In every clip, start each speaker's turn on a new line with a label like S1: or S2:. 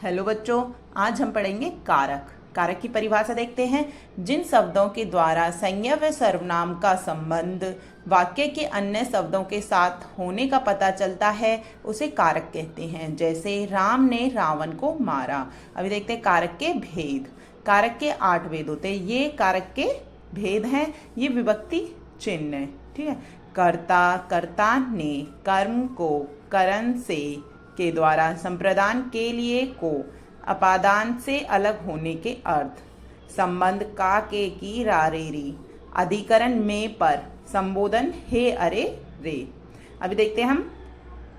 S1: Hello बच्चों, आज हम पढ़ेंगे कारक। कारक की परिभाषा देखते हैं। जिन शब्दों के द्वारा संज्ञा व सर्वनाम का संबंध वाक्य के अन्य शब्दों के साथ होने का पता चलता है उसे कारक कहते हैं। जैसे राम ने रावण को मारा। अभी देखते हैं कारक के भेद। कारक के 8 भेद होते हैं। ये कारक के भेद हैं। ये विभक्ति चिन्ह है। ठीक है। कर्ता, कर्ता ने, कर्म को, करण से के द्वारा, संप्रदान के लिए, को, अपादान से अलग होने के अर्थ, संबंध का, के, की, रा, रे, री, अधिकरण में, पर, संबोधन हे, अरे, रे। अभी देखते हैं हम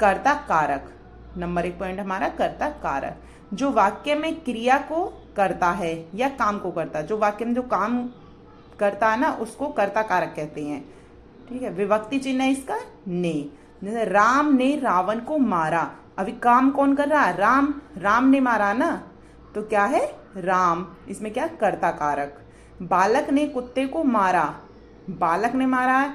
S1: कर्ता कारक। नंबर 1 पॉइंट हमारा कर्ता कारक, जो वाक्य में क्रिया को करता है या काम को करता है। जो वाक्य में जो काम करता है ना, उसको कर्ता कारक कहते हैं। ठीक है। विभक्ति चिन्ह है इसका ने। जैसे राम ने रावण को मारा। अभी काम कौन कर रहा है? राम। राम ने मारा ना, तो क्या है? राम। इसमें क्या? कर्ता कारक। बालक ने कुत्ते को मारा। बालक ने मारा है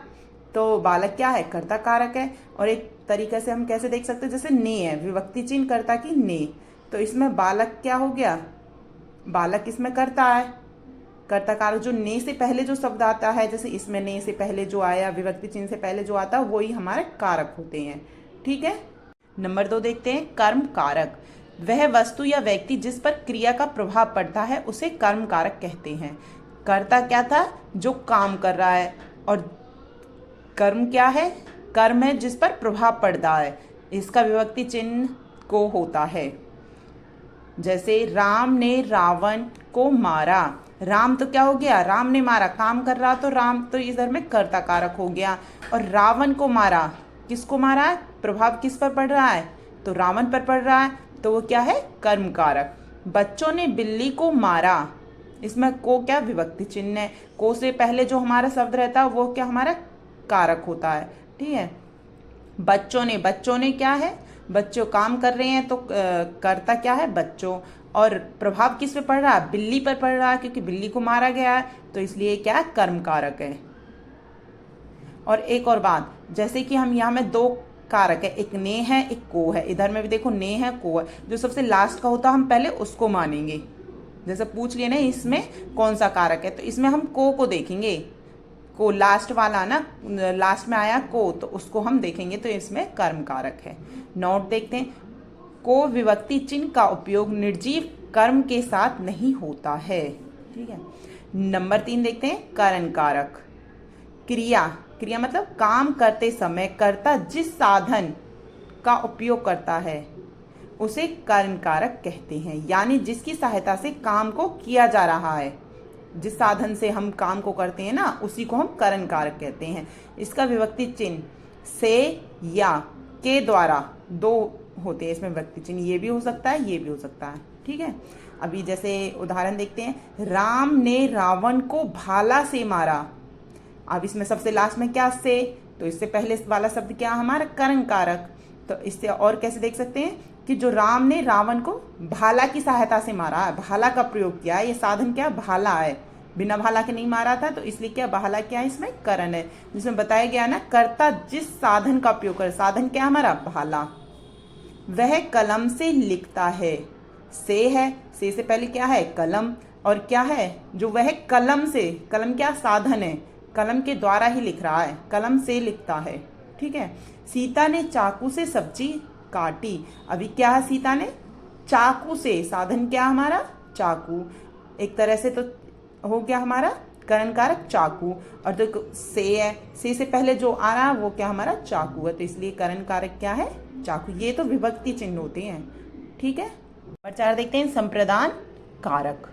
S1: तो बालक क्या है? कर्ता कारक है। और एक तरीके से हम कैसे देख सकते हैं, जैसे ने है, विभक्ति चिन्ह कर्ता की ने, तो इसमें बालक क्या हो गया? बालक इसमें कर्ता है। कर्ता कारक जो ने से पहले जो शब्द आता है, जैसे इसमें ने से पहले जो आया, विभक्ति चिन्ह से पहले जो आता है, वही हमारे कारक होते हैं। ठीक है। नंबर 2 देखते हैं कर्म कारक। वह वस्तु या व्यक्ति जिस पर क्रिया का प्रभाव पड़ता है उसे कर्म कारक कहते हैं। कर्ता क्या था? जो काम कर रहा है। और कर्म क्या है? कर्म है जिस पर प्रभाव पड़ता है। इसका विभक्ति चिन्ह को होता है। जैसे राम ने रावण को मारा। राम तो क्या हो गया? राम ने मारा, काम कर रहा, तो राम तो इधर में कर्ता कारक हो गया। और रावण को मारा, किसको मारा है? प्रभाव किस पर पड़ रहा है? तो रावण पर पड़ रहा है, तो वो क्या है? कर्म कारक। बच्चों ने बिल्ली को मारा। इसमें को क्या? विभक्ति चिन्ह है। को से पहले जो हमारा शब्द रहता है वो क्या हमारा? कारक होता है। ठीक है। बच्चों ने क्या है? बच्चों काम कर रहे हैं, तो कर्ता क्या है? बच्चों। और प्रभाव किस पे पड़ रहा है? बिल्ली पर पड़ रहा है, क्योंकि बिल्ली को मारा गया है, तो इसलिए क्या? कर्म कारक है। और एक और बात, जैसे कि हम यहाँ में 2 कारक है, एक ने है, एक को है। इधर में भी देखो ने है, को है। जो सबसे लास्ट का होता है हम पहले उसको मानेंगे। जैसे पूछ लिए ना इसमें कौन सा कारक है, तो इसमें हम को देखेंगे। को लास्ट वाला ना, लास्ट में आया को, तो उसको हम देखेंगे, तो इसमें कर्म कारक है। नोट देखते हैं। को विभक्ति चिन्ह का उपयोग निर्जीव कर्म के साथ नहीं होता है। ठीक है। नंबर 3 देखते हैं करण कारक। क्रिया, क्रिया मतलब काम करते समय कर्ता जिस साधन का उपयोग करता है उसे करण कारक कहते हैं। यानी जिसकी सहायता से काम को किया जा रहा है, जिस साधन से हम काम को करते हैं ना, उसी को हम करण कारक कहते हैं। इसका विभक्ति चिन्ह से या के द्वारा 2 होते हैं। इसमें विभक्ति चिन्ह ये भी हो सकता है, ये भी हो सकता है। ठीक है। अभी जैसे उदाहरण देखते हैं। राम ने रावण को भाला से मारा। अब इसमें सबसे लास्ट में क्या? से, तो इससे पहले वाला शब्द क्या? हमारा करण कारक। तो इससे और कैसे देख सकते हैं कि जो राम ने रावण को भाला की सहायता से मारा है, भाला का प्रयोग किया है, ये साधन क्या? भाला है। बिना भाला के नहीं मारा था, तो इसलिए क्या? भाला क्या है? इसमें करण है। जिसमें बताया गया ना, कर्ता जिस साधन का उपयोग करे, साधन क्या हमारा? भाला। वह कलम से लिखता है। से है, से पहले क्या है? कलम। और क्या है? जो वह कलम से, कलम क्या? साधन है, कलम के द्वारा ही लिख रहा है, कलम से लिखता है। ठीक है। सीता ने चाकू से सब्जी काटी। अभी क्या है? सीता ने चाकू से, साधन क्या हमारा? चाकू। एक तरह से तो हो गया हमारा करण कारक चाकू। और जो से है, से पहले जो आ रहा है वो क्या हमारा? चाकू है, तो इसलिए करण कारक क्या है? चाकू। ये तो विभक्ति चिन्ह होते हैं। ठीक है। नंबर 4 देखते हैं संप्रदान कारक।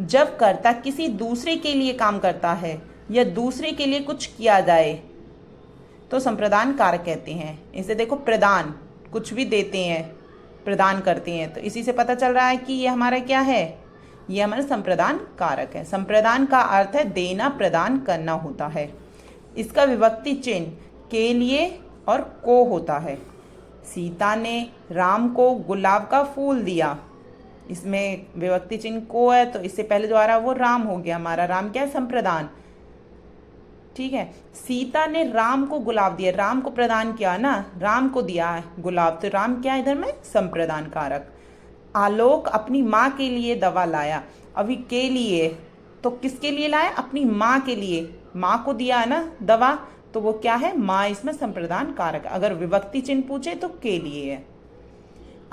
S1: जब कर्ता किसी दूसरे के लिए काम करता है या दूसरे के लिए कुछ किया जाए तो संप्रदान कारक कहते हैं। इसे देखो, प्रदान, कुछ भी देते हैं, प्रदान करते हैं, तो इसी से पता चल रहा है कि ये हमारा क्या है? ये हमारा संप्रदान कारक है। संप्रदान का अर्थ है देना, प्रदान करना होता है। इसका विभक्ति चिन्ह के लिए और को होता है। सीता ने राम को गुलाब का फूल दिया। इसमें विभक्ति चिन्ह को है, तो इससे पहले जो आ रहा है वो राम हो गया हमारा। राम क्या है? संप्रदान। ठीक है। सीता ने राम को गुलाब दिया, राम को प्रदान किया ना, राम को दिया है गुलाब, तो राम क्या है इधर में? संप्रदान कारक। आलोक अपनी माँ के लिए दवा लाया। अभी के लिए तो किसके लिए लाया? अपनी माँ के लिए, माँ को दिया है ना दवा, तो वो क्या है? माँ इसमें संप्रदान कारक। अगर विभक्ति चिन्ह पूछे तो के लिए है।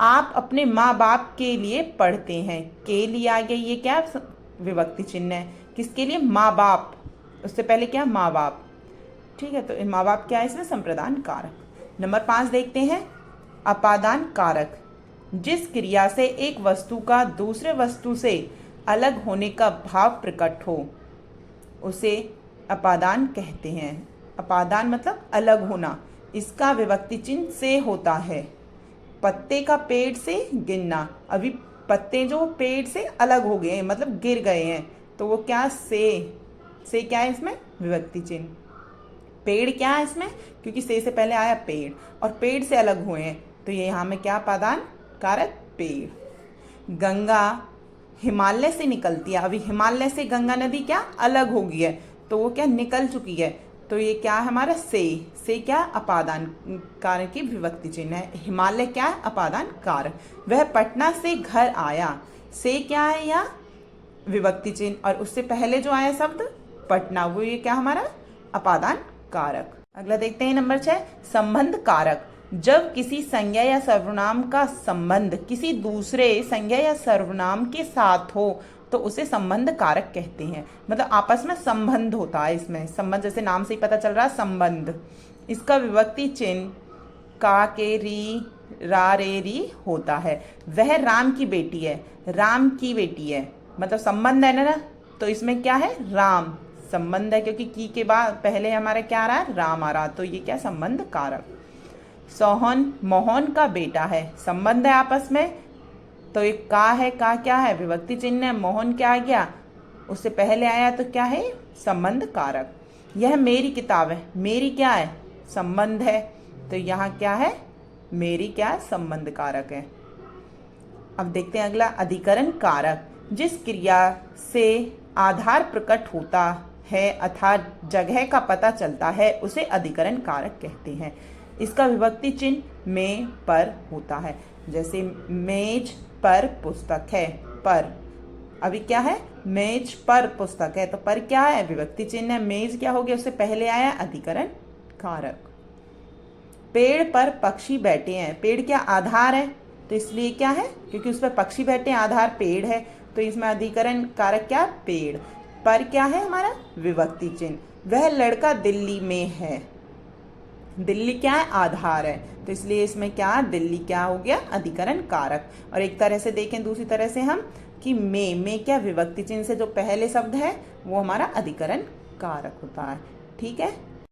S1: आप अपने माँ बाप के लिए पढ़ते हैं, के लिए आ गया, ये क्या विभक्ति चिन्ह है? किसके लिए? माँ बाप, उससे पहले क्या? माँ बाप। ठीक है, तो माँ बाप क्या है इसमें? संप्रदान कारक। नंबर 5 देखते हैं, अपादान कारक। जिस क्रिया से एक वस्तु का दूसरे वस्तु से अलग होने का भाव प्रकट हो उसे अपादान कहते हैं। अपादान मतलब अलग होना। इसका विभक्ति चिन्ह से होता है। पत्ते का पेड़ से गिरना, अभी पत्ते जो पेड़ से अलग हो गए हैं, मतलब गिर गए हैं, तो वो क्या? से क्या है इसमें? विभक्ति चिन्ह। पेड़ क्या है इसमें? क्योंकि से पहले आया पेड़, और पेड़ से अलग हुए हैं, तो ये यहाँ में क्या अपादान कारक? पेड़। गंगा हिमालय से निकलती है, अभी हिमालय से गंगा नदी क्या? अलग हो गई है, तो वो क्या? निकल चुकी है, तो ये क्या है हमारा? से क्या? अपादान कारक की विभक्ति चिन्ह है। हिमालय क्या है? अपादान कारक। वह पटना से घर आया, से क्या है? या विभक्ति चिन्ह, और उससे पहले जो आया शब्द पटना, वो ये क्या हमारा? अपादान कारक। अगला देखते हैं नंबर 6, संबंध कारक। जब किसी संज्ञा या सर्वनाम का संबंध किसी दूसरे संज्ञा या सर्वनाम के साथ हो तो उसे संबंध कारक कहते हैं। मतलब आपस में संबंध होता है इसमें। संबंध जैसे नाम से ही पता चल रहा है, संबंध। इसका विभक्ति चिन्ह का, के, री, रा, रे, री होता है। वह राम की बेटी है, राम की बेटी है, मतलब संबंध है ना, तो इसमें क्या है? राम संबंध है, क्योंकि की के बाद पहले हमारा क्या आ रहा है? राम आ रहा, तो ये क्या? संबंध कारक। सोहन मोहन का बेटा है, संबंध है आपस में, तो एक का है, का क्या है? विभक्ति चिन्ह है। मोहन क्या आ गया? उससे पहले आया, तो क्या है? संबंध कारक। यह मेरी किताब है, मेरी क्या है? संबंध है, तो यहाँ क्या है? मेरी क्या है? संबंध कारक है। अब देखते हैं अगला, अधिकरण कारक। जिस क्रिया से आधार प्रकट होता है अर्थात जगह का पता चलता है उसे अधिकरण कारक कहते हैं। इसका विभक्ति चिन्ह में, पर होता है। जैसे मेज पर पुस्तक है, पर अभी क्या है? मेज पर पुस्तक है, तो पर क्या है? विभक्ति चिन्ह है। मेज क्या हो गया? उससे पहले आया अधिकरण कारक। पेड़ पर पक्षी बैठे हैं, पेड़ क्या? आधार है, तो इसलिए क्या है? क्योंकि उस पर पक्षी बैठे हैं, आधार पेड़ है, तो इसमें अधिकरण कारक क्या? पेड़। पर क्या है हमारा? विभक्ति चिन्ह। वह लड़का दिल्ली में है, दिल्ली क्या है? आधार है, तो इसलिए इसमें क्या? दिल्ली क्या हो गया? अधिकरण कारक। और एक तरह से देखें, दूसरी तरह से हम कि में क्या? विभक्ति चिन्ह से जो पहले शब्द है वो हमारा अधिकरण कारक होता है। ठीक है।